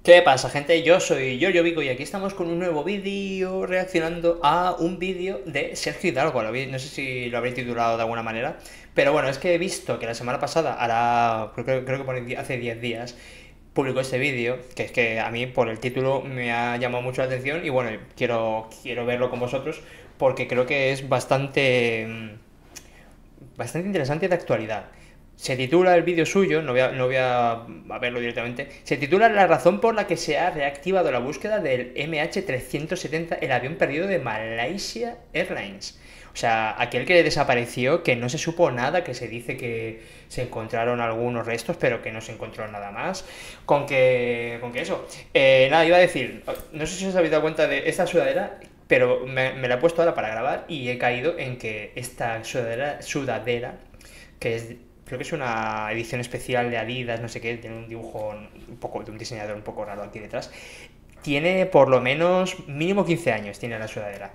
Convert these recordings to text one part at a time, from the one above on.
¿Qué pasa, gente? Yo soy Giorgio Vico y aquí estamos con un nuevo vídeo reaccionando a un vídeo de Sergio Hidalgo. No sé si lo habréis titulado de alguna manera, pero bueno, es que he visto que la semana pasada, creo que hace 10 días, publicó este vídeo, que es que a mí por el título me ha llamado mucho la atención y bueno, quiero verlo con vosotros porque creo que es bastante interesante de actualidad. Se titula el vídeo suyo, no voy a verlo directamente, se titula La razón por la que se ha reactivado la búsqueda del MH370, el avión perdido de Malaysia Airlines. O sea, aquel que desapareció, que no se supo nada, que se dice que se encontraron algunos restos, pero que no se encontró nada más. Con que eso. Nada, iba a decir, no sé si os habéis dado cuenta de esta sudadera, pero me la he puesto ahora para grabar y he caído en que esta sudadera que es, creo que es una edición especial de Adidas, no sé qué, tiene un dibujo un poco de un diseñador un poco raro aquí detrás. Tiene por lo menos mínimo 15 años, tiene la sudadera.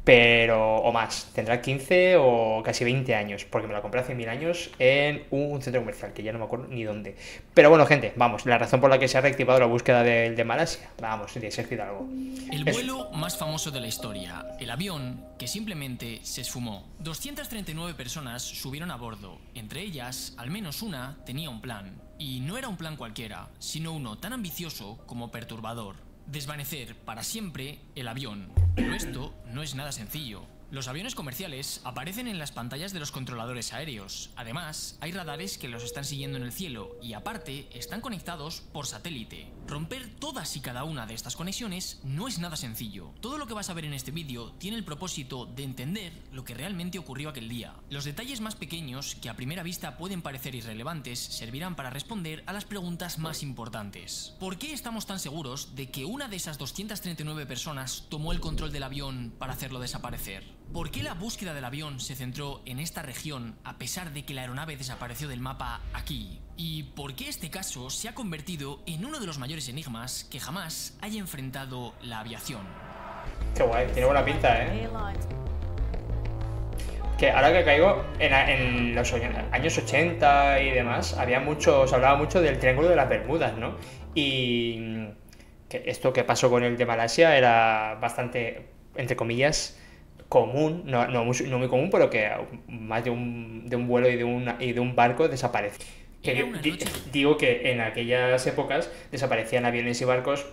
Pero, o más, tendrá 15 o casi 20 años, porque me la compré hace 1000 años en un centro comercial, que ya no me acuerdo ni dónde. Pero bueno, gente, vamos, la razón por la que se ha reactivado la búsqueda de Malasia, vamos, de Sergio Hidalgo. El vuelo más famoso de la historia, el avión que simplemente se esfumó. 239 personas subieron a bordo, entre ellas, al menos una tenía un plan. Y no era un plan cualquiera, sino uno tan ambicioso como perturbador. Desvanecer para siempre el avión. Pero esto no es nada sencillo. Los aviones comerciales aparecen en las pantallas de los controladores aéreos. Además, hay radares que los están siguiendo en el cielo y aparte están conectados por satélite. Romper todas y cada una de estas conexiones no es nada sencillo. Todo lo que vas a ver en este vídeo tiene el propósito de entender lo que realmente ocurrió aquel día. Los detalles más pequeños, que a primera vista pueden parecer irrelevantes, servirán para responder a las preguntas más importantes. ¿Por qué estamos tan seguros de que una de esas 239 personas tomó el control del avión para hacerlo desaparecer? ¿Por qué la búsqueda del avión se centró en esta región a pesar de que la aeronave desapareció del mapa aquí? ¿Y por qué este caso se ha convertido en uno de los mayores enigmas que jamás haya enfrentado la aviación? Qué guay, tiene buena pinta, ¿eh? Que ahora que caigo en los años 80 y demás, se hablaba mucho del Triángulo de las Bermudas, ¿no? Y que esto que pasó con el de Malasia era bastante, entre comillas, común, no muy común, pero que más de un vuelo y de un barco desaparece. Digo que en aquellas épocas desaparecían aviones y barcos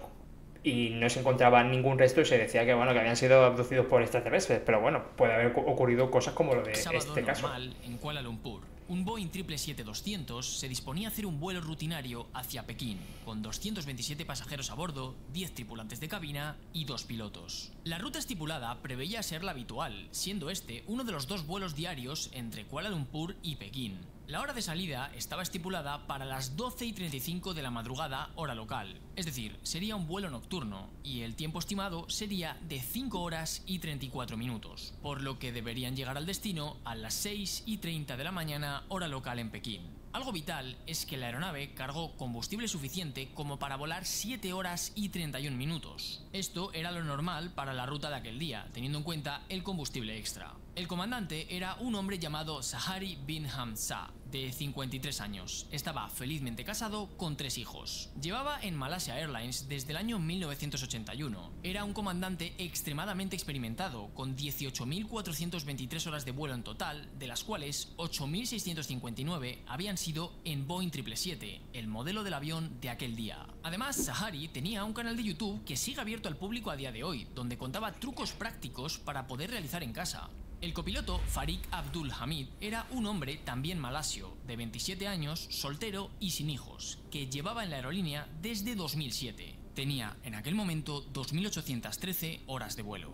y no se encontraba ningún resto y se decía que bueno, que habían sido abducidos por extraterrestres, pero bueno, puede haber ocurrido cosas como lo de este caso. Normal, en Kuala Lumpur, un Boeing 777-200 se disponía a hacer un vuelo rutinario hacia Pekín, con 227 pasajeros a bordo, 10 tripulantes de cabina y 2 pilotos. La ruta estipulada preveía ser la habitual, siendo este uno de los 2 vuelos diarios entre Kuala Lumpur y Pekín. La hora de salida estaba estipulada para las 12:35 de la madrugada, hora local, es decir, sería un vuelo nocturno, y el tiempo estimado sería de 5 horas y 34 minutos, por lo que deberían llegar al destino a las 6:30 de la mañana, hora local en Pekín. Algo vital es que la aeronave cargó combustible suficiente como para volar 7 horas y 31 minutos. Esto era lo normal para la ruta de aquel día, teniendo en cuenta el combustible extra. El comandante era un hombre llamado Zahari bin Hamza, de 53 años. Estaba felizmente casado con 3 hijos. Llevaba en Malaysia Airlines desde el año 1981. Era un comandante extremadamente experimentado, con 18.423 horas de vuelo en total, de las cuales 8.659 habían sido en Boeing 777, el modelo del avión de aquel día. Además, Zahari tenía un canal de YouTube que sigue abierto al público a día de hoy, donde contaba trucos prácticos para poder realizar en casa. El copiloto Farik Abdul Hamid era un hombre también malasio, de 27 años, soltero y sin hijos, que llevaba en la aerolínea desde 2007. Tenía en aquel momento 2.813 horas de vuelo.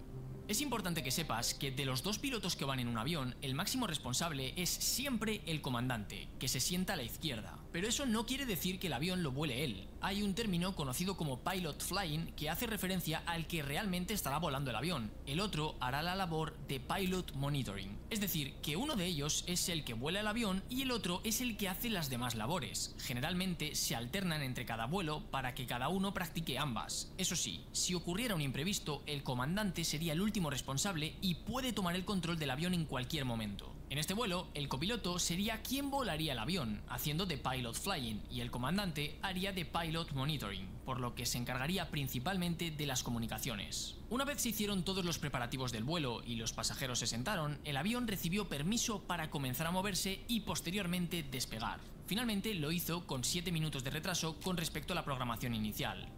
Es importante que sepas que de los 2 pilotos que van en un avión, el máximo responsable es siempre el comandante, que se sienta a la izquierda. Pero eso no quiere decir que el avión lo vuele él. Hay un término conocido como pilot flying que hace referencia al que realmente estará volando el avión. El otro hará la labor de pilot monitoring. Es decir, que uno de ellos es el que vuela el avión y el otro es el que hace las demás labores. Generalmente se alternan entre cada vuelo para que cada uno practique ambas. Eso sí, si ocurriera un imprevisto, el comandante sería el último responsable y puede tomar el control del avión en cualquier momento. En este vuelo, el copiloto sería quien volaría el avión, haciendo de pilot flying, y el comandante haría de pilot monitoring, por lo que se encargaría principalmente de las comunicaciones. Una vez se hicieron todos los preparativos del vuelo y los pasajeros se sentaron, el avión recibió permiso para comenzar a moverse y posteriormente despegar. Finalmente lo hizo con 7 minutos de retraso con respecto a la programación inicial.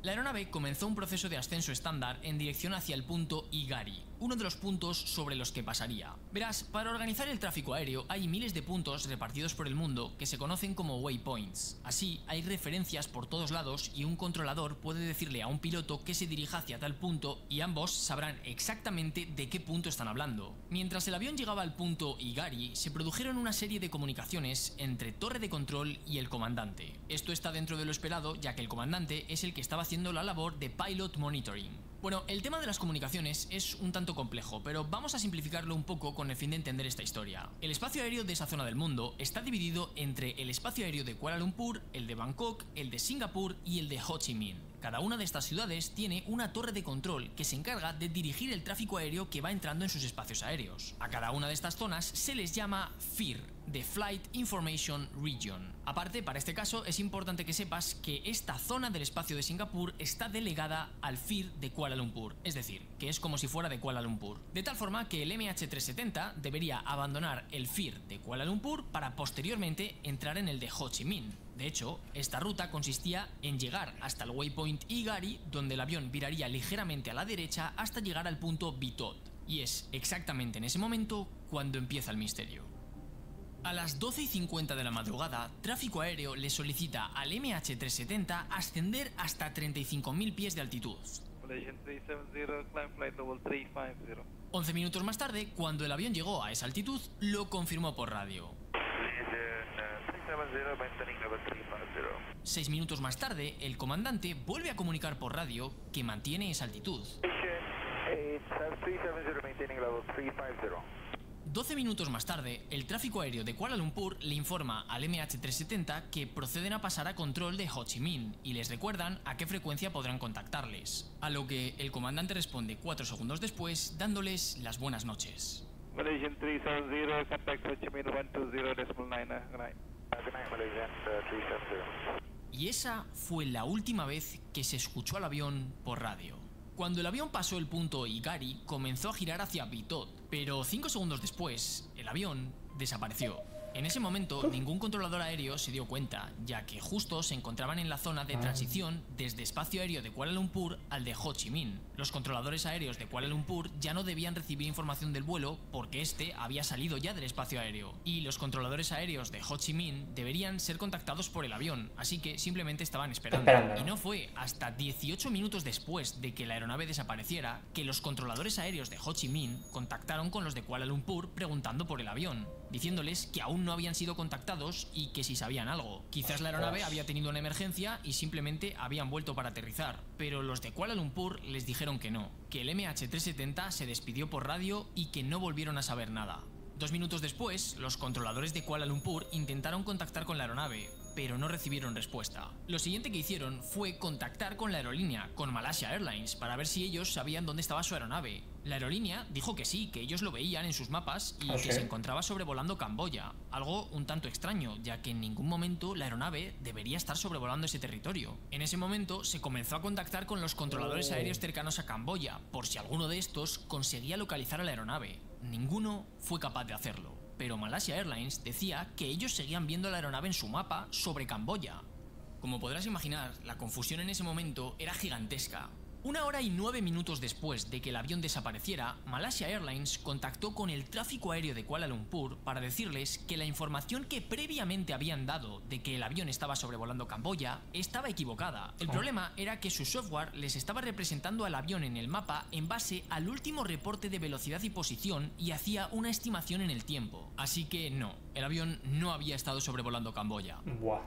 La aeronave comenzó un proceso de ascenso estándar en dirección hacia el punto Igari, uno de los puntos sobre los que pasaría. Verás, para organizar el tráfico aéreo hay miles de puntos repartidos por el mundo que se conocen como waypoints. Así, hay referencias por todos lados y un controlador puede decirle a un piloto que se dirija hacia tal punto y ambos sabrán exactamente de qué punto están hablando. Mientras el avión llegaba al punto Igari, se produjeron una serie de comunicaciones entre torre de control y el comandante. Esto está dentro de lo esperado, ya que el comandante es el que estaba haciendo la labor de pilot monitoring. Bueno, el tema de las comunicaciones es un tanto complejo, pero vamos a simplificarlo un poco con el fin de entender esta historia. El espacio aéreo de esa zona del mundo está dividido entre el espacio aéreo de Kuala Lumpur, el de Bangkok, el de Singapur y el de Ho Chi Minh. Cada una de estas ciudades tiene una torre de control que se encarga de dirigir el tráfico aéreo que va entrando en sus espacios aéreos. A cada una de estas zonas se les llama FIR, de Flight Information Region. Aparte, para este caso es importante que sepas que esta zona del espacio de Singapur está delegada al FIR de Kuala Lumpur, es decir, que es como si fuera de Kuala Lumpur. De tal forma que el MH370 debería abandonar el FIR de Kuala Lumpur para posteriormente entrar en el de Ho Chi Minh. De hecho, esta ruta consistía en llegar hasta el waypoint Igari, donde el avión viraría ligeramente a la derecha hasta llegar al punto Bitot. Y es exactamente en ese momento cuando empieza el misterio. A las 12:50 de la madrugada, Tráfico Aéreo le solicita al MH370 ascender hasta 35.000 pies de altitud. 11 minutos más tarde, cuando el avión llegó a esa altitud, lo confirmó por radio. 6 minutos más tarde, el comandante vuelve a comunicar por radio que mantiene esa altitud. 12 minutos más tarde, el tráfico aéreo de Kuala Lumpur le informa al MH370 que proceden a pasar a control de Ho Chi Minh y les recuerdan a qué frecuencia podrán contactarles. A lo que el comandante responde 4 segundos después, dándoles las buenas noches. Malaysian 370, contact Ho Chi Minh 120.9. Good night. Good night, Malaysian 370. Y esa fue la última vez que se escuchó al avión por radio. Cuando el avión pasó el punto Igari, comenzó a girar hacia Bitot, pero 5 segundos después, el avión desapareció. En ese momento, ningún controlador aéreo se dio cuenta, ya que justo se encontraban en la zona de transición desde espacio aéreo de Kuala Lumpur al de Ho Chi Minh. Los controladores aéreos de Kuala Lumpur ya no debían recibir información del vuelo porque este había salido ya del espacio aéreo, y los controladores aéreos de Ho Chi Minh deberían ser contactados por el avión, así que simplemente estaban esperando. Y no fue hasta 18 minutos después de que la aeronave desapareciera que los controladores aéreos de Ho Chi Minh contactaron con los de Kuala Lumpur preguntando por el avión, diciéndoles que aún no habían sido contactados y que si sabían algo. Quizás la aeronave había tenido una emergencia y simplemente habían vuelto para aterrizar, pero los de Kuala Lumpur les dijeron que no, que el MH370 se despidió por radio y que no volvieron a saber nada. 2 minutos después, los controladores de Kuala Lumpur intentaron contactar con la aeronave, pero no recibieron respuesta. Lo siguiente que hicieron fue contactar con la aerolínea, con Malaysia Airlines, para ver si ellos sabían dónde estaba su aeronave. La aerolínea dijo que sí, que ellos lo veían en sus mapas y que se encontraba sobrevolando Camboya, algo un tanto extraño, ya que en ningún momento la aeronave debería estar sobrevolando ese territorio. En ese momento se comenzó a contactar con los controladores aéreos cercanos a Camboya, por si alguno de estos conseguía localizar a la aeronave. Ninguno fue capaz de hacerlo, pero Malaysia Airlines decía que ellos seguían viendo la aeronave en su mapa sobre Camboya. Como podrás imaginar, la confusión en ese momento era gigantesca. 1 hora y 9 minutos después de que el avión desapareciera, Malaysia Airlines contactó con el tráfico aéreo de Kuala Lumpur para decirles que la información que previamente habían dado de que el avión estaba sobrevolando Camboya estaba equivocada. El problema era que su software les estaba representando al avión en el mapa en base al último reporte de velocidad y posición y hacía una estimación en el tiempo. Así que no, el avión no había estado sobrevolando Camboya.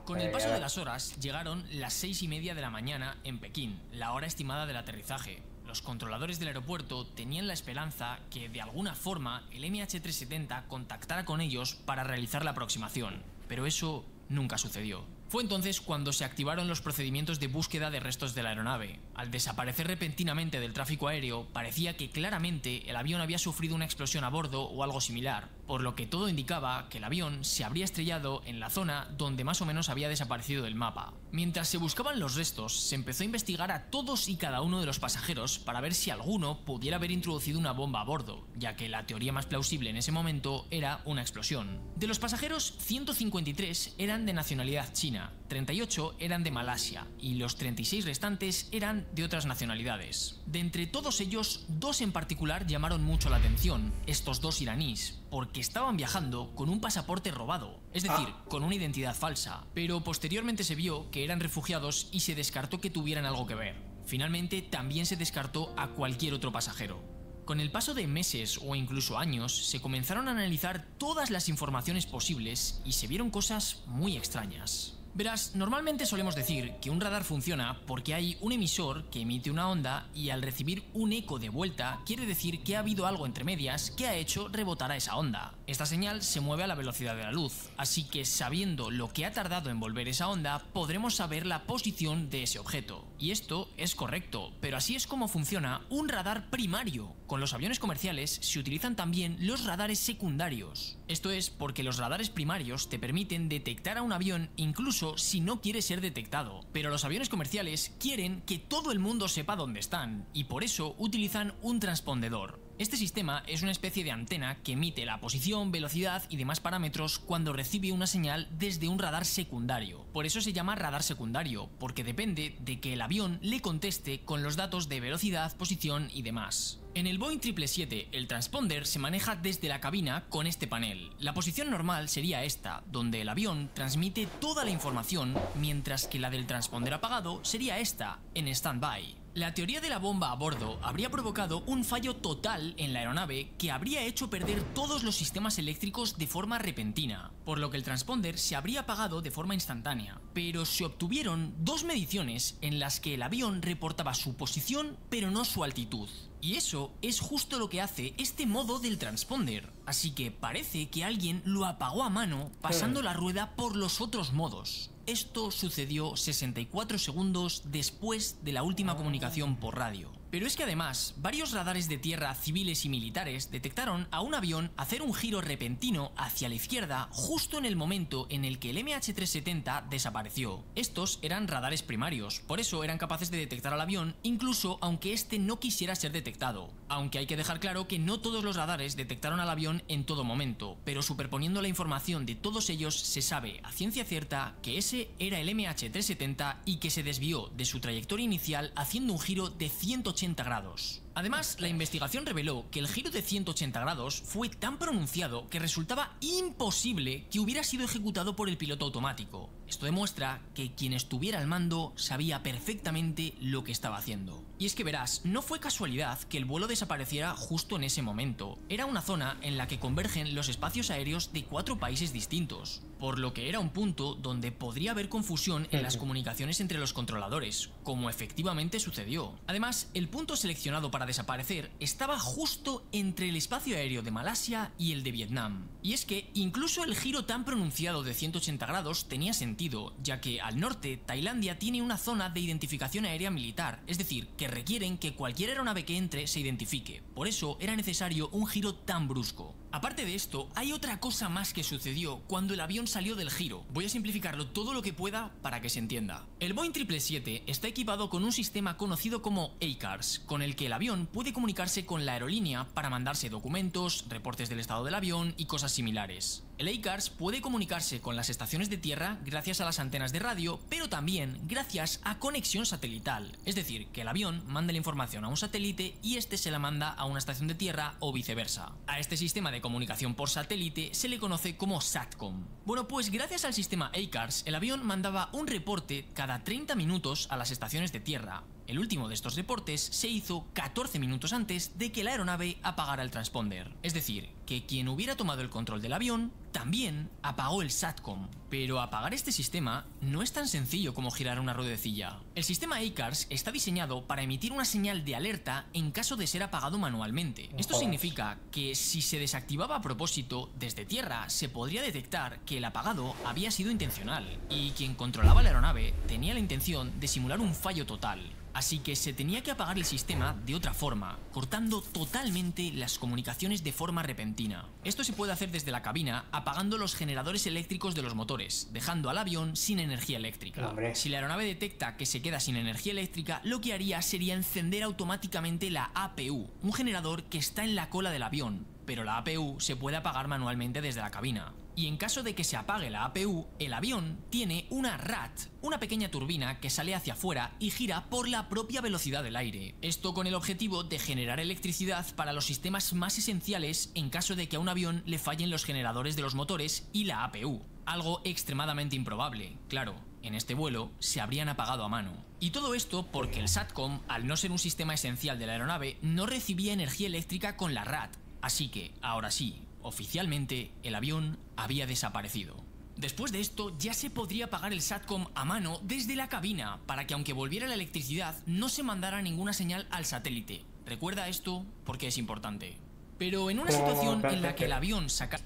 Con el paso de las horas, llegaron las 6:30 de la mañana en Pekín, la hora estimada del aterrizaje. Los controladores del aeropuerto tenían la esperanza que de alguna forma el MH370 contactara con ellos para realizar la aproximación, pero eso nunca sucedió. Fue entonces cuando se activaron los procedimientos de búsqueda de restos de la aeronave. Al desaparecer repentinamente del tráfico aéreo, parecía que claramente el avión había sufrido una explosión a bordo o algo similar, por lo que todo indicaba que el avión se habría estrellado en la zona donde más o menos había desaparecido del mapa. Mientras se buscaban los restos, se empezó a investigar a todos y cada uno de los pasajeros para ver si alguno pudiera haber introducido una bomba a bordo, ya que la teoría más plausible en ese momento era una explosión. De los pasajeros, 153 eran de nacionalidad china, 38 eran de Malasia y los 36 restantes eran de otras nacionalidades. De entre todos ellos, 2 en particular llamaron mucho la atención, estos 2 iraníes, porque estaban viajando con un pasaporte robado, es decir, con una identidad falsa, pero posteriormente se vio que eran refugiados y se descartó que tuvieran algo que ver. Finalmente, también se descartó a cualquier otro pasajero. Con el paso de meses o incluso años, se comenzaron a analizar todas las informaciones posibles y se vieron cosas muy extrañas. Verás, normalmente solemos decir que un radar funciona porque hay un emisor que emite una onda y al recibir un eco de vuelta quiere decir que ha habido algo entre medias que ha hecho rebotar a esa onda. Esta señal se mueve a la velocidad de la luz, así que sabiendo lo que ha tardado en volver esa onda, podremos saber la posición de ese objeto. Y esto es correcto, pero así es como funciona un radar primario. Con los aviones comerciales se utilizan también los radares secundarios. Esto es porque los radares primarios te permiten detectar a un avión incluso si no quiere ser detectado, pero los aviones comerciales quieren que todo el mundo sepa dónde están y por eso utilizan un transpondedor. Este sistema es una especie de antena que emite la posición, velocidad y demás parámetros cuando recibe una señal desde un radar secundario. Por eso se llama radar secundario, porque depende de que el avión le conteste con los datos de velocidad, posición y demás. En el Boeing 777, el transponder se maneja desde la cabina con este panel. La posición normal sería esta, donde el avión transmite toda la información, mientras que la del transponder apagado sería esta, en stand-by. La teoría de la bomba a bordo habría provocado un fallo total en la aeronave que habría hecho perder todos los sistemas eléctricos de forma repentina, por lo que el transponder se habría apagado de forma instantánea. Pero se obtuvieron 2 mediciones en las que el avión reportaba su posición pero no su altitud. Y eso es justo lo que hace este modo del transponder, así que parece que alguien lo apagó a mano pasando la rueda por los otros modos. Esto sucedió 64 segundos después de la última comunicación por radio. Pero es que además, varios radares de tierra civiles y militares detectaron a un avión hacer un giro repentino hacia la izquierda justo en el momento en el que el MH370 desapareció. Estos eran radares primarios, por eso eran capaces de detectar al avión incluso aunque este no quisiera ser detectado. Aunque hay que dejar claro que no todos los radares detectaron al avión en todo momento, pero superponiendo la información de todos ellos se sabe a ciencia cierta que ese era el MH370 y que se desvió de su trayectoria inicial haciendo un giro de 180 grados. Además, la investigación reveló que el giro de 180 grados fue tan pronunciado que resultaba imposible que hubiera sido ejecutado por el piloto automático. Esto demuestra que quien estuviera al mando sabía perfectamente lo que estaba haciendo. Y es que verás, no fue casualidad que el vuelo desapareciera justo en ese momento. Era una zona en la que convergen los espacios aéreos de 4 países distintos, por lo que era un punto donde podría haber confusión en las comunicaciones entre los controladores, como efectivamente sucedió. Además, el punto seleccionado para desaparecer estaba justo entre el espacio aéreo de Malasia y el de Vietnam. Y es que incluso el giro tan pronunciado de 180 grados tenía sentido, ya que al norte Tailandia tiene una zona de identificación aérea militar, es decir, que requieren que cualquier aeronave que entre se identifique. Por eso era necesario un giro tan brusco. Aparte de esto, hay otra cosa más que sucedió cuando el avión salió del giro. Voy a simplificarlo todo lo que pueda para que se entienda. El Boeing 777 está equipado con un sistema conocido como ACARS, con el que el avión puede comunicarse con la aerolínea para mandarse documentos, reportes del estado del avión y cosas similares. El ACARS puede comunicarse con las estaciones de tierra gracias a las antenas de radio, pero también gracias a conexión satelital, es decir, que el avión manda la información a un satélite y este se la manda a una estación de tierra o viceversa. A este sistema de comunicación por satélite se le conoce como SATCOM. Bueno, pues gracias al sistema ACARS, el avión mandaba un reporte cada 30 minutos a las estaciones de tierra, El último de estos reportes se hizo 14 minutos antes de que la aeronave apagara el transponder. Es decir, que quien hubiera tomado el control del avión también apagó el SATCOM. Pero apagar este sistema no es tan sencillo como girar una ruedecilla. El sistema ACARS está diseñado para emitir una señal de alerta en caso de ser apagado manualmente. Esto significa que si se desactivaba a propósito, desde tierra se podría detectar que el apagado había sido intencional y quien controlaba la aeronave tenía la intención de simular un fallo total. Así que se tenía que apagar el sistema de otra forma, cortando totalmente las comunicaciones de forma repentina. Esto se puede hacer desde la cabina apagando los generadores eléctricos de los motores, dejando al avión sin energía eléctrica. Si la aeronave detecta que se queda sin energía eléctrica, lo que haría sería encender automáticamente la APU, un generador que está en la cola del avión, pero la APU se puede apagar manualmente desde la cabina. Y en caso de que se apague la APU, el avión tiene una RAT, una pequeña turbina que sale hacia afuera y gira por la propia velocidad del aire. Esto con el objetivo de generar electricidad para los sistemas más esenciales en caso de que a un avión le fallen los generadores de los motores y la APU. Algo extremadamente improbable, claro. En este vuelo se habrían apagado a mano. Y todo esto porque el SATCOM, al no ser un sistema esencial de la aeronave, no recibía energía eléctrica con la RAT. Así que, ahora sí, oficialmente, el avión había desaparecido. Después de esto, ya se podría apagar el SATCOM a mano desde la cabina, para que aunque volviera la electricidad, no se mandara ninguna señal al satélite. Recuerda esto porque es importante. Pero en una situación en la que el avión saca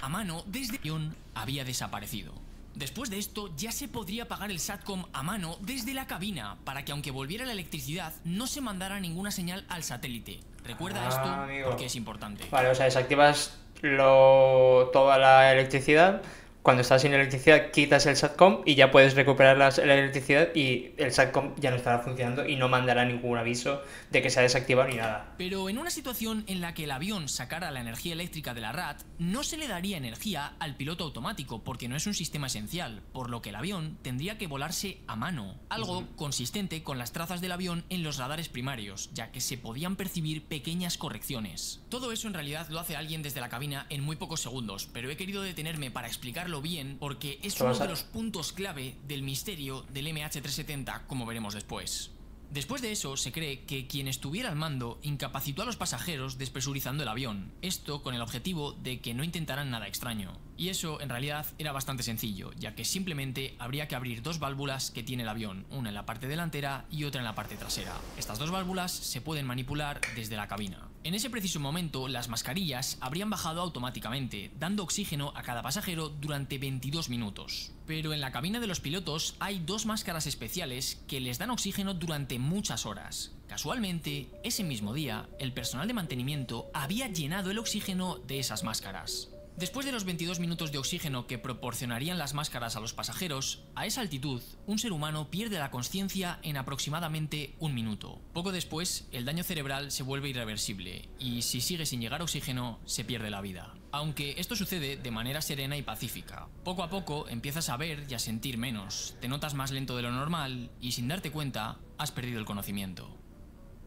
a mano desde el avión había desaparecido. Después de esto, ya se podría apagar el SATCOM a mano desde la cabina, para que aunque volviera la electricidad, no se mandara ninguna señal al satélite. Recuerda esto porque es importante. Vale, o sea, desactivas toda la electricidad. Cuando estás sin electricidad quitas el SATCOM y ya puedes recuperar la electricidad y el SATCOM ya no estará funcionando y no mandará ningún aviso de que se ha desactivado ni nada. Pero en una situación en la que el avión sacara la energía eléctrica de la RAT, no se le daría energía al piloto automático porque no es un sistema esencial, por lo que el avión tendría que volarse a mano, algo consistente con las trazas del avión en los radares primarios, ya que se podían percibir pequeñas correcciones. Todo eso en realidad lo hace alguien desde la cabina en muy pocos segundos, pero he querido detenerme para explicarlo bien porque es uno de los puntos clave del misterio del MH370, como veremos después. Después de eso, se cree que quien estuviera al mando incapacitó a los pasajeros despresurizando el avión, esto con el objetivo de que no intentaran nada extraño. Y eso en realidad era bastante sencillo, ya que simplemente habría que abrir dos válvulas que tiene el avión, una en la parte delantera y otra en la parte trasera. Estas dos válvulas se pueden manipular desde la cabina. En ese preciso momento, las mascarillas habrían bajado automáticamente, dando oxígeno a cada pasajero durante 22 minutos. Pero en la cabina de los pilotos hay dos máscaras especiales que les dan oxígeno durante muchas horas. Casualmente, ese mismo día, el personal de mantenimiento había llenado el oxígeno de esas máscaras. Después de los 22 minutos de oxígeno que proporcionarían las máscaras a los pasajeros, a esa altitud, un ser humano pierde la consciencia en aproximadamente un minuto. Poco después, el daño cerebral se vuelve irreversible y si sigue sin llegar oxígeno, se pierde la vida. Aunque esto sucede de manera serena y pacífica. Poco a poco empiezas a ver y a sentir menos, te notas más lento de lo normal y sin darte cuenta, has perdido el conocimiento.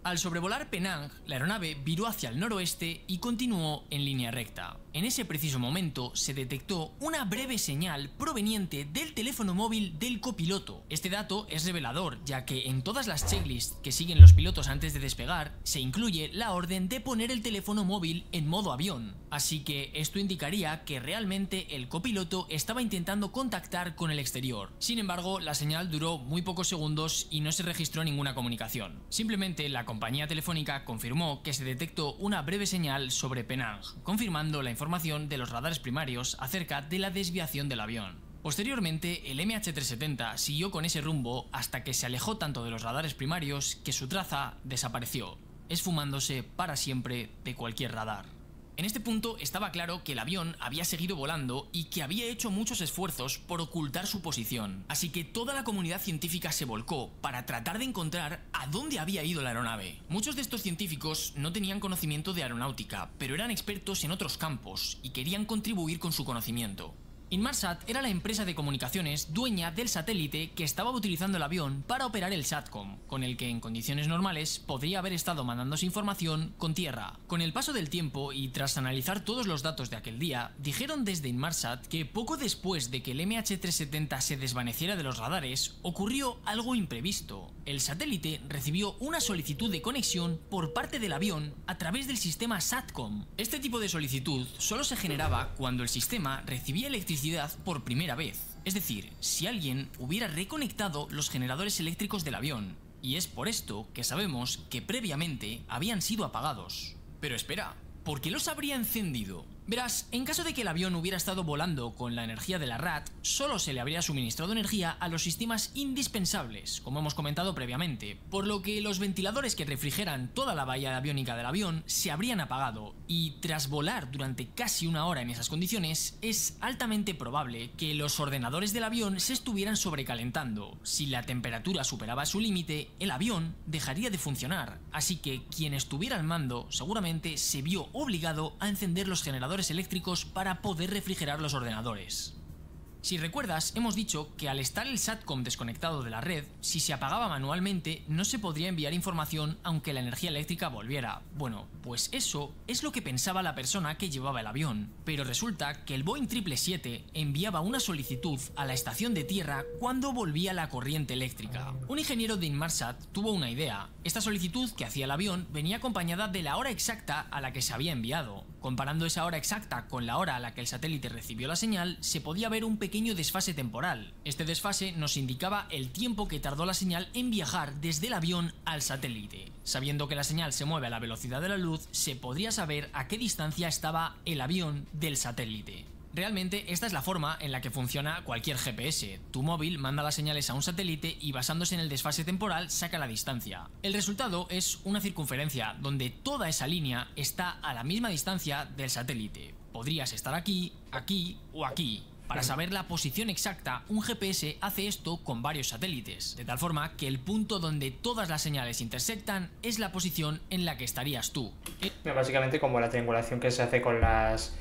Al sobrevolar Penang, la aeronave viró hacia el noroeste y continuó en línea recta. En ese preciso momento se detectó una breve señal proveniente del teléfono móvil del copiloto. Este dato es revelador, ya que en todas las checklists que siguen los pilotos antes de despegar, se incluye la orden de poner el teléfono móvil en modo avión. Así que esto indicaría que realmente el copiloto estaba intentando contactar con el exterior. Sin embargo, la señal duró muy pocos segundos y no se registró ninguna comunicación. Simplemente la compañía telefónica confirmó que se detectó una breve señal sobre Penang, confirmando la información de los radares primarios acerca de la desviación del avión. Posteriormente, el MH370 siguió con ese rumbo hasta que se alejó tanto de los radares primarios que su traza desapareció, esfumándose para siempre de cualquier radar. En este punto estaba claro que el avión había seguido volando y que había hecho muchos esfuerzos por ocultar su posición, así que toda la comunidad científica se volcó para tratar de encontrar a dónde había ido la aeronave. Muchos de estos científicos no tenían conocimiento de aeronáutica, pero eran expertos en otros campos y querían contribuir con su conocimiento. Inmarsat era la empresa de comunicaciones dueña del satélite que estaba utilizando el avión para operar el SATCOM, con el que en condiciones normales podría haber estado mandándose información con tierra. Con el paso del tiempo y tras analizar todos los datos de aquel día, dijeron desde Inmarsat que poco después de que el MH370 se desvaneciera de los radares, ocurrió algo imprevisto. El satélite recibió una solicitud de conexión por parte del avión a través del sistema SATCOM. Este tipo de solicitud solo se generaba cuando el sistema recibía electricidad por primera vez, es decir, si alguien hubiera reconectado los generadores eléctricos del avión, y es por esto que sabemos que previamente habían sido apagados. Pero espera, ¿por qué los habría encendido? Verás, en caso de que el avión hubiera estado volando con la energía de la RAD, solo se le habría suministrado energía a los sistemas indispensables, como hemos comentado previamente, por lo que los ventiladores que refrigeran toda la bahía aviónica del avión se habrían apagado, y tras volar durante casi una hora en esas condiciones, es altamente probable que los ordenadores del avión se estuvieran sobrecalentando. Si la temperatura superaba su límite, el avión dejaría de funcionar, así que quien estuviera al mando seguramente se vio obligado a encender los generadores eléctricos para poder refrigerar los ordenadores. Si recuerdas, hemos dicho que al estar el SATCOM desconectado de la red, si se apagaba manualmente no se podría enviar información aunque la energía eléctrica volviera. Bueno, pues eso es lo que pensaba la persona que llevaba el avión, pero resulta que el Boeing 777 enviaba una solicitud a la estación de tierra cuando volvía la corriente eléctrica. Un ingeniero de Inmarsat tuvo una idea. Esta solicitud que hacía el avión venía acompañada de la hora exacta a la que se había enviado. Comparando esa hora exacta con la hora a la que el satélite recibió la señal, se podía ver un pequeño desfase temporal. Este desfase nos indicaba el tiempo que tardó la señal en viajar desde el avión al satélite. Sabiendo que la señal se mueve a la velocidad de la luz, se podría saber a qué distancia estaba el avión del satélite. Realmente esta es la forma en la que funciona cualquier GPS. Tu móvil manda las señales a un satélite y basándose en el desfase temporal saca la distancia. El resultado es una circunferencia donde toda esa línea está a la misma distancia del satélite. Podrías estar aquí, aquí o aquí. Para saber la posición exacta, un GPS hace esto con varios satélites, de tal forma que el punto donde todas las señales intersectan es la posición en la que estarías tú. Básicamente como la triangulación que se hace con las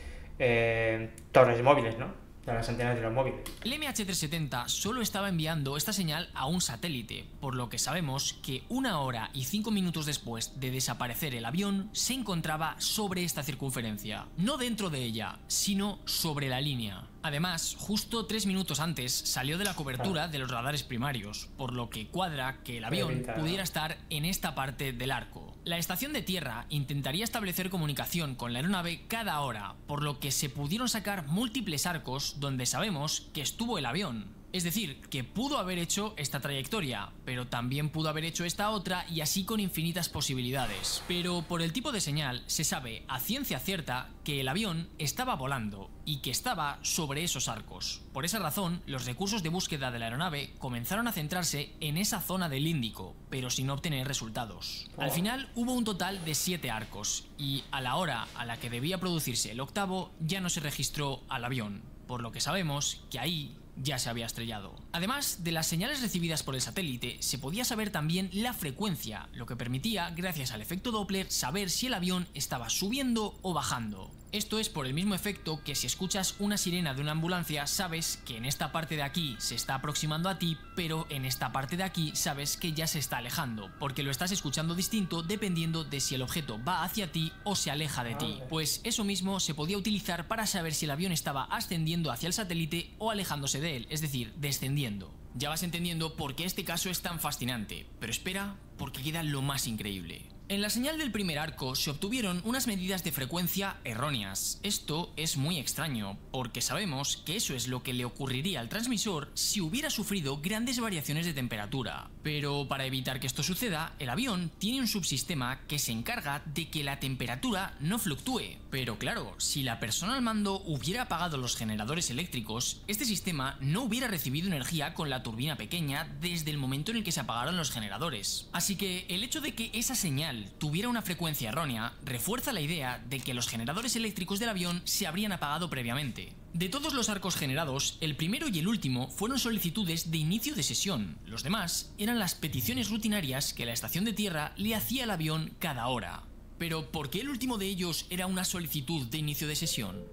torres móviles, ¿no? De las antenas de los móviles. El MH370 solo estaba enviando esta señal a un satélite, por lo que sabemos que 1 hora y 5 minutos después de desaparecer el avión se encontraba sobre esta circunferencia, no dentro de ella, sino sobre la línea. Además, justo 3 minutos antes salió de la cobertura de los radares primarios, por lo que cuadra que el avión pudiera estar en esta parte del arco. La estación de tierra intentaría establecer comunicación con la aeronave cada hora, por lo que se pudieron sacar múltiples arcos donde sabemos que estuvo el avión. Es decir, que pudo haber hecho esta trayectoria, pero también pudo haber hecho esta otra y así con infinitas posibilidades. Pero por el tipo de señal se sabe a ciencia cierta que el avión estaba volando y que estaba sobre esos arcos. Por esa razón, los recursos de búsqueda de la aeronave comenzaron a centrarse en esa zona del Índico, pero sin obtener resultados. Al final hubo un total de 7 arcos y a la hora a la que debía producirse el octavo ya no se registró al avión, por lo que sabemos que ahí ya se había estrellado. Además de las señales recibidas por el satélite, se podía saber también la frecuencia, lo que permitía, gracias al efecto Doppler, saber si el avión estaba subiendo o bajando. Esto es por el mismo efecto que si escuchas una sirena de una ambulancia sabes que en esta parte de aquí se está aproximando a ti, pero en esta parte de aquí sabes que ya se está alejando, porque lo estás escuchando distinto dependiendo de si el objeto va hacia ti o se aleja de ti. Pues eso mismo se podía utilizar para saber si el avión estaba ascendiendo hacia el satélite o alejándose de él, es decir, descendiendo. Ya vas entendiendo por qué este caso es tan fascinante, pero espera, porque queda lo más increíble. En la señal del primer arco se obtuvieron unas medidas de frecuencia erróneas. Esto es muy extraño, porque sabemos que eso es lo que le ocurriría al transmisor si hubiera sufrido grandes variaciones de temperatura. Pero para evitar que esto suceda, el avión tiene un subsistema que se encarga de que la temperatura no fluctúe. Pero claro, si la persona al mando hubiera apagado los generadores eléctricos, este sistema no hubiera recibido energía con la turbina pequeña desde el momento en el que se apagaron los generadores. Así que el hecho de que esa señal tuviera una frecuencia errónea refuerza la idea de que los generadores eléctricos del avión se habrían apagado previamente. De todos los arcos generados, el primero y el último fueron solicitudes de inicio de sesión. Los demás eran las peticiones rutinarias que la estación de tierra le hacía al avión cada hora. Pero ¿por qué el último de ellos era una solicitud de inicio de sesión?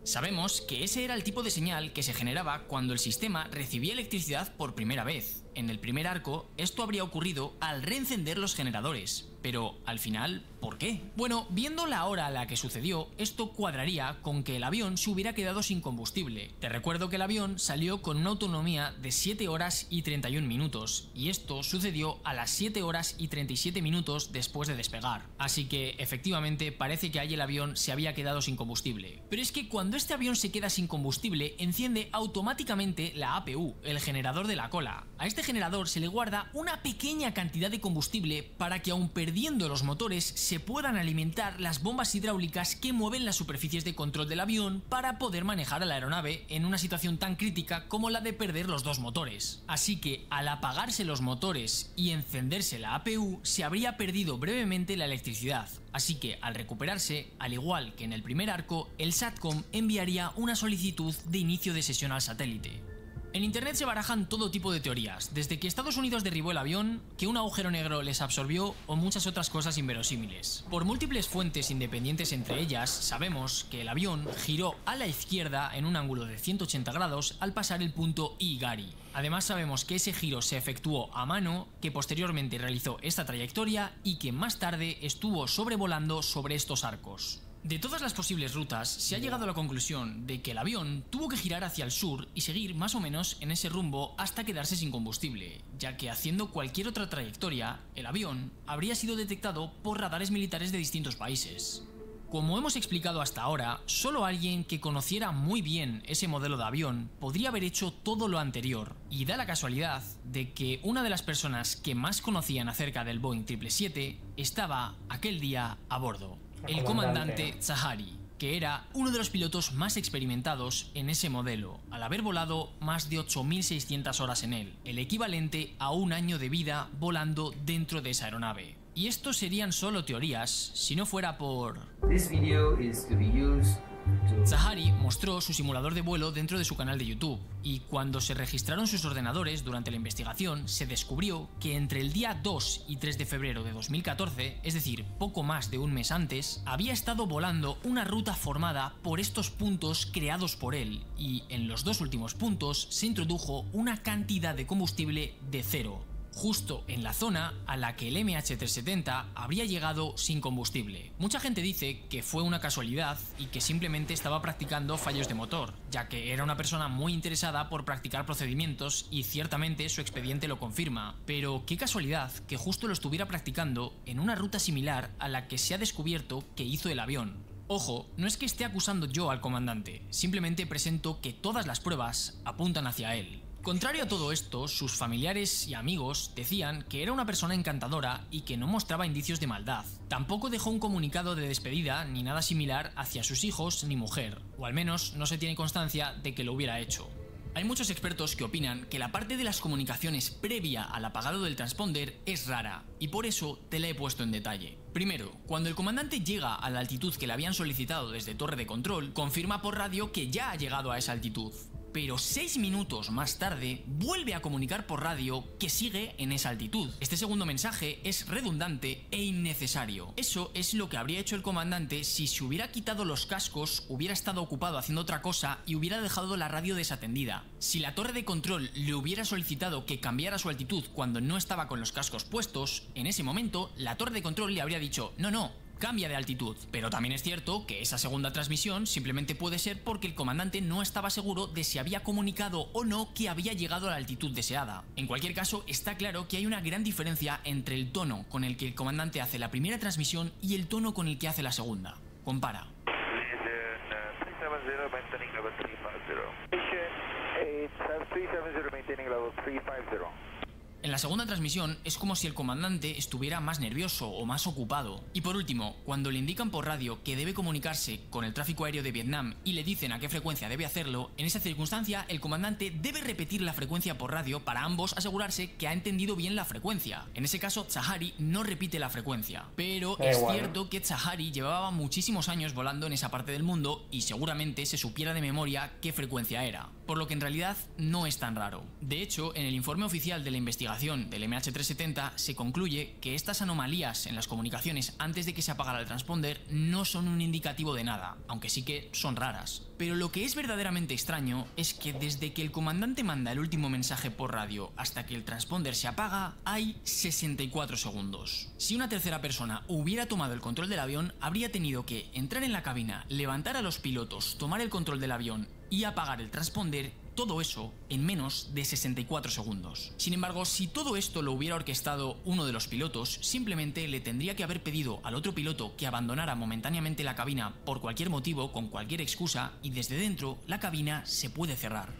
Sabemos que ese era el tipo de señal que se generaba cuando el sistema recibía electricidad por primera vez. En el primer arco, esto habría ocurrido al reencender los generadores. Pero, al final, ¿por qué? Bueno, viendo la hora a la que sucedió, esto cuadraría con que el avión se hubiera quedado sin combustible. Te recuerdo que el avión salió con una autonomía de 7 horas y 31 minutos, y esto sucedió a las 7 horas y 37 minutos después de despegar. Así que, efectivamente, parece que ahí el avión se había quedado sin combustible. Pero es que cuando este avión se queda sin combustible, enciende automáticamente la APU, el generador de la cola. A este generador se le guarda una pequeña cantidad de combustible para que, aun perdiendo los motores, se puedan alimentar las bombas hidráulicas que mueven las superficies de control del avión para poder manejar a la aeronave en una situación tan crítica como la de perder los dos motores. Así que, al apagarse los motores y encenderse la APU, se habría perdido brevemente la electricidad. Así que, al recuperarse, al igual que en el primer arco, el SATCOM enviaría una solicitud de inicio de sesión al satélite. En internet se barajan todo tipo de teorías, desde que Estados Unidos derribó el avión, que un agujero negro les absorbió o muchas otras cosas inverosímiles. Por múltiples fuentes independientes entre ellas, sabemos que el avión giró a la izquierda en un ángulo de 180 grados al pasar el punto Igari. Además sabemos que ese giro se efectuó a mano, que posteriormente realizó esta trayectoria y que más tarde estuvo sobrevolando sobre estos arcos. De todas las posibles rutas, se ha llegado a la conclusión de que el avión tuvo que girar hacia el sur y seguir más o menos en ese rumbo hasta quedarse sin combustible, ya que haciendo cualquier otra trayectoria, el avión habría sido detectado por radares militares de distintos países. Como hemos explicado hasta ahora, solo alguien que conociera muy bien ese modelo de avión podría haber hecho todo lo anterior, y da la casualidad de que una de las personas que más conocían acerca del Boeing 777 estaba aquel día a bordo. El comandante Zahari, que era uno de los pilotos más experimentados en ese modelo, al haber volado más de 8.600 horas en él, el equivalente a un año de vida volando dentro de esa aeronave. Y esto serían solo teorías, si no fuera por... Zahari mostró su simulador de vuelo dentro de su canal de YouTube, y cuando se registraron sus ordenadores durante la investigación, se descubrió que entre el día 2 y 3 de febrero de 2014, es decir, poco más de un mes antes, había estado volando una ruta formada por estos puntos creados por él, y en los dos últimos puntos se introdujo una cantidad de combustible de 0. Justo en la zona a la que el MH370 habría llegado sin combustible. Mucha gente dice que fue una casualidad y que simplemente estaba practicando fallos de motor, ya que era una persona muy interesada por practicar procedimientos y ciertamente su expediente lo confirma. Pero qué casualidad que justo lo estuviera practicando en una ruta similar a la que se ha descubierto que hizo el avión. Ojo, no es que esté acusando yo al comandante, simplemente presento que todas las pruebas apuntan hacia él. Contrario a todo esto, sus familiares y amigos decían que era una persona encantadora y que no mostraba indicios de maldad. Tampoco dejó un comunicado de despedida ni nada similar hacia sus hijos ni mujer, o al menos no se tiene constancia de que lo hubiera hecho. Hay muchos expertos que opinan que la parte de las comunicaciones previa al apagado del transponder es rara, y por eso te la he puesto en detalle. Primero, cuando el comandante llega a la altitud que le habían solicitado desde torre de control, confirma por radio que ya ha llegado a esa altitud. Pero 6 minutos más tarde vuelve a comunicar por radio que sigue en esa altitud. Este segundo mensaje es redundante e innecesario. Eso es lo que habría hecho el comandante si se hubiera quitado los cascos, hubiera estado ocupado haciendo otra cosa y hubiera dejado la radio desatendida. Si la torre de control le hubiera solicitado que cambiara su altitud cuando no estaba con los cascos puestos, en ese momento la torre de control le habría dicho no, cambia de altitud. Pero también es cierto que esa segunda transmisión simplemente puede ser porque el comandante no estaba seguro de si había comunicado o no que había llegado a la altitud deseada. En cualquier caso, está claro que hay una gran diferencia entre el tono con el que el comandante hace la primera transmisión y el tono con el que hace la segunda. Compara. En la segunda transmisión es como si el comandante estuviera más nervioso o más ocupado. Y por último, cuando le indican por radio que debe comunicarse con el tráfico aéreo de Vietnam y le dicen a qué frecuencia debe hacerlo, en esa circunstancia el comandante debe repetir la frecuencia por radio para ambos asegurarse que ha entendido bien la frecuencia. En ese caso, Zahari no repite la frecuencia. Pero es cierto que Zahari llevaba muchísimos años volando en esa parte del mundo y seguramente se supiera de memoria qué frecuencia era. por lo que en realidad no es tan raro. De hecho, en el informe oficial de la investigación del MH370 se concluye que estas anomalías en las comunicaciones antes de que se apagara el transponder no son un indicativo de nada, aunque sí que son raras. Pero lo que es verdaderamente extraño es que desde que el comandante manda el último mensaje por radio hasta que el transponder se apaga, hay 64 segundos. Si una tercera persona hubiera tomado el control del avión, habría tenido que entrar en la cabina, levantar a los pilotos, tomar el control del avión y apagar el transponder, todo eso en menos de 64 segundos. Sin embargo, si todo esto lo hubiera orquestado uno de los pilotos, simplemente le tendría que haber pedido al otro piloto que abandonara momentáneamente la cabina por cualquier motivo, con cualquier excusa, y desde dentro la cabina se puede cerrar.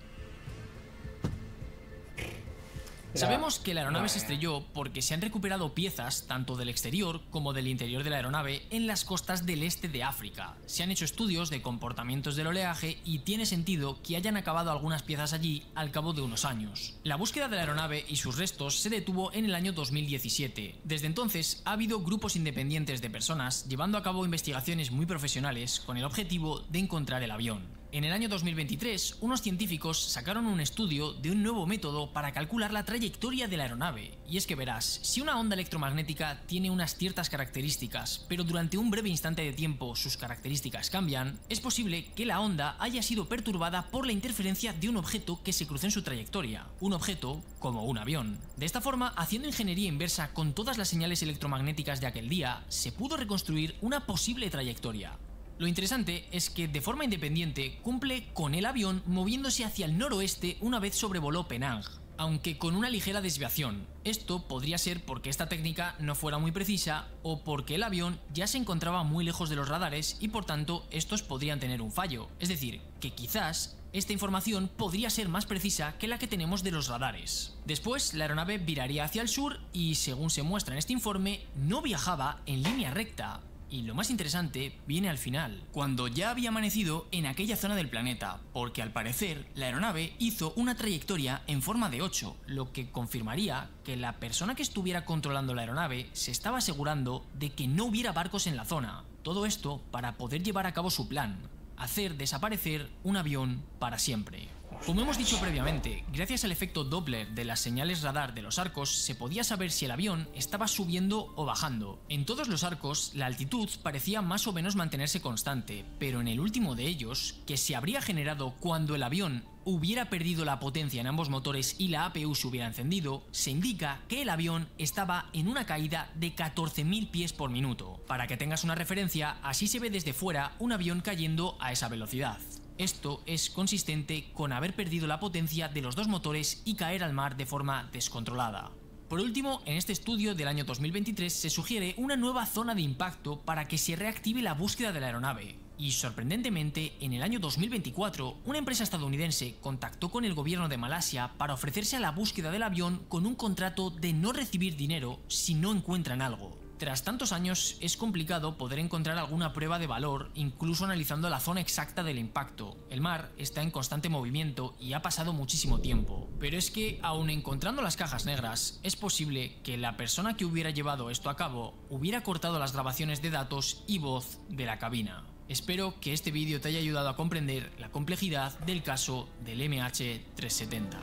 Sabemos que la aeronave se estrelló porque se han recuperado piezas tanto del exterior como del interior de la aeronave en las costas del este de África. Se han hecho estudios de comportamientos del oleaje y tiene sentido que hayan acabado algunas piezas allí al cabo de unos años. La búsqueda de la aeronave y sus restos se detuvo en el año 2017. Desde entonces ha habido grupos independientes de personas llevando a cabo investigaciones muy profesionales con el objetivo de encontrar el avión. En el año 2023, unos científicos sacaron un estudio de un nuevo método para calcular la trayectoria de la aeronave. Y es que verás, si una onda electromagnética tiene unas ciertas características, pero durante un breve instante de tiempo sus características cambian, es posible que la onda haya sido perturbada por la interferencia de un objeto que se cruzó en su trayectoria. Un objeto como un avión. De esta forma, haciendo ingeniería inversa con todas las señales electromagnéticas de aquel día, se pudo reconstruir una posible trayectoria. Lo interesante es que de forma independiente cumple con el avión moviéndose hacia el noroeste una vez sobrevoló Penang, aunque con una ligera desviación. Esto podría ser porque esta técnica no fuera muy precisa o porque el avión ya se encontraba muy lejos de los radares y por tanto estos podrían tener un fallo. Es decir, que quizás esta información podría ser más precisa que la que tenemos de los radares. Después, la aeronave viraría hacia el sur y, según se muestra en este informe, no viajaba en línea recta. Y lo más interesante viene al final, cuando ya había amanecido en aquella zona del planeta, porque al parecer la aeronave hizo una trayectoria en forma de 8, lo que confirmaría que la persona que estuviera controlando la aeronave se estaba asegurando de que no hubiera barcos en la zona. Todo esto para poder llevar a cabo su plan, hacer desaparecer un avión para siempre. Como hemos dicho previamente, gracias al efecto Doppler de las señales radar de los arcos, se podía saber si el avión estaba subiendo o bajando. En todos los arcos, la altitud parecía más o menos mantenerse constante, pero en el último de ellos, que se habría generado cuando el avión hubiera perdido la potencia en ambos motores y la APU se hubiera encendido, se indica que el avión estaba en una caída de 14.000 pies por minuto. Para que tengas una referencia, así se ve desde fuera un avión cayendo a esa velocidad. Esto es consistente con haber perdido la potencia de los dos motores y caer al mar de forma descontrolada. Por último, en este estudio del año 2023 se sugiere una nueva zona de impacto para que se reactive la búsqueda de la aeronave. Y sorprendentemente, en el año 2024, una empresa estadounidense contactó con el gobierno de Malasia para ofrecerse a la búsqueda del avión con un contrato de no recibir dinero si no encuentran algo. Tras tantos años es complicado poder encontrar alguna prueba de valor, incluso analizando la zona exacta del impacto. El mar está en constante movimiento y ha pasado muchísimo tiempo. Pero es que, aun encontrando las cajas negras, es posible que la persona que hubiera llevado esto a cabo hubiera cortado las grabaciones de datos y voz de la cabina. Espero que este vídeo te haya ayudado a comprender la complejidad del caso del MH370.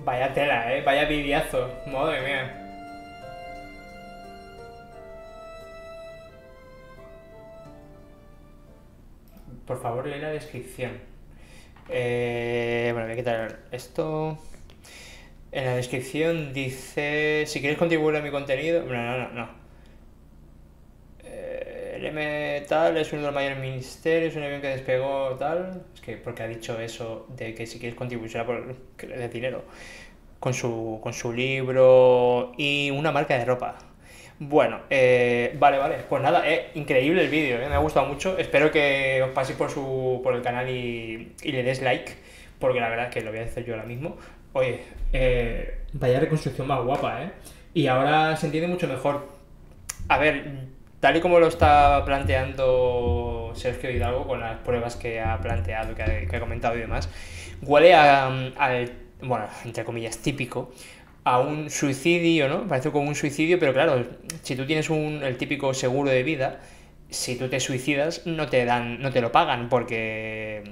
Vaya tela, vaya videazo, madre mía. Por favor, lee la descripción. Bueno, voy a quitar esto. En la descripción dice: si quieres contribuir a mi contenido. No. El M tal es uno de los mayores ministerios, un avión que despegó tal. Es que porque ha dicho eso de que si quieres contribuir será por que le des dinero. Con su libro y una marca de ropa. Bueno, vale. Pues nada, increíble el vídeo, me ha gustado mucho. Espero que os paséis por el canal y le des like, porque la verdad es que lo voy a hacer yo ahora mismo. Oye, vaya reconstrucción más guapa, Y ahora se entiende mucho mejor. A ver, tal y como lo está planteando Sergio Hidalgo con las pruebas que ha planteado, que ha comentado y demás, huele al, bueno, entre comillas, típico, a un suicidio, ¿no? Parece como un suicidio, pero claro, si tú tienes el típico seguro de vida, si tú te suicidas no te lo pagan, porque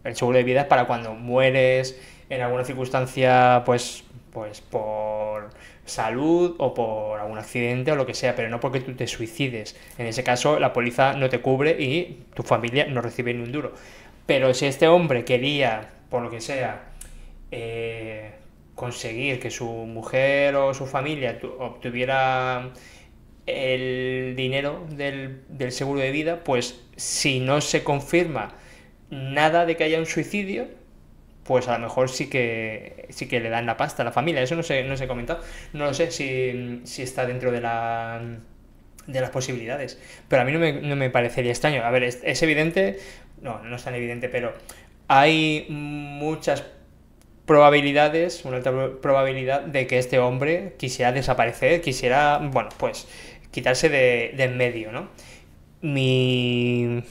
el seguro de vida es para cuando mueres en alguna circunstancia, pues por salud o por algún accidente o lo que sea, pero no porque tú te suicides. En ese caso la póliza no te cubre y tu familia no recibe ni un duro. Pero si este hombre quería, por lo que sea, conseguir que su mujer o su familia obtuviera el dinero del seguro de vida, pues si no se confirma nada de que haya un suicidio, pues a lo mejor sí que le dan la pasta a la familia. Eso no se ha comentado. No lo sé si está dentro de las posibilidades. Pero a mí no me parecería extraño. A ver, es evidente, no es tan evidente, pero hay muchas probabilidades, una alta probabilidad de que este hombre quisiera desaparecer, quisiera, bueno, pues quitarse de en medio, ¿no? Mi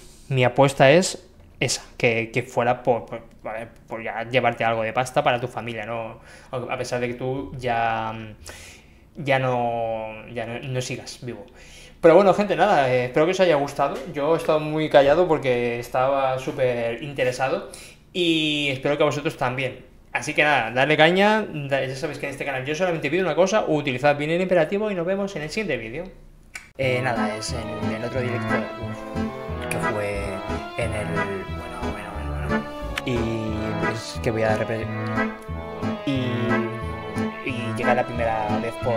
apuesta es esa, que fuera por ya llevarte algo de pasta para tu familia, ¿no? A pesar de que tú ya no sigas vivo. Pero bueno, gente, nada, espero que os haya gustado. Yo he estado muy callado porque estaba súper interesado y espero que a vosotros también. Así que nada, darle caña, ya sabéis que en este canal yo solamente pido una cosa: utilizad bien el imperativo y nos vemos en el siguiente vídeo. Nada, es en el otro directo que fue en el... Bueno. Y es que voy a repetir. Y llega la primera vez por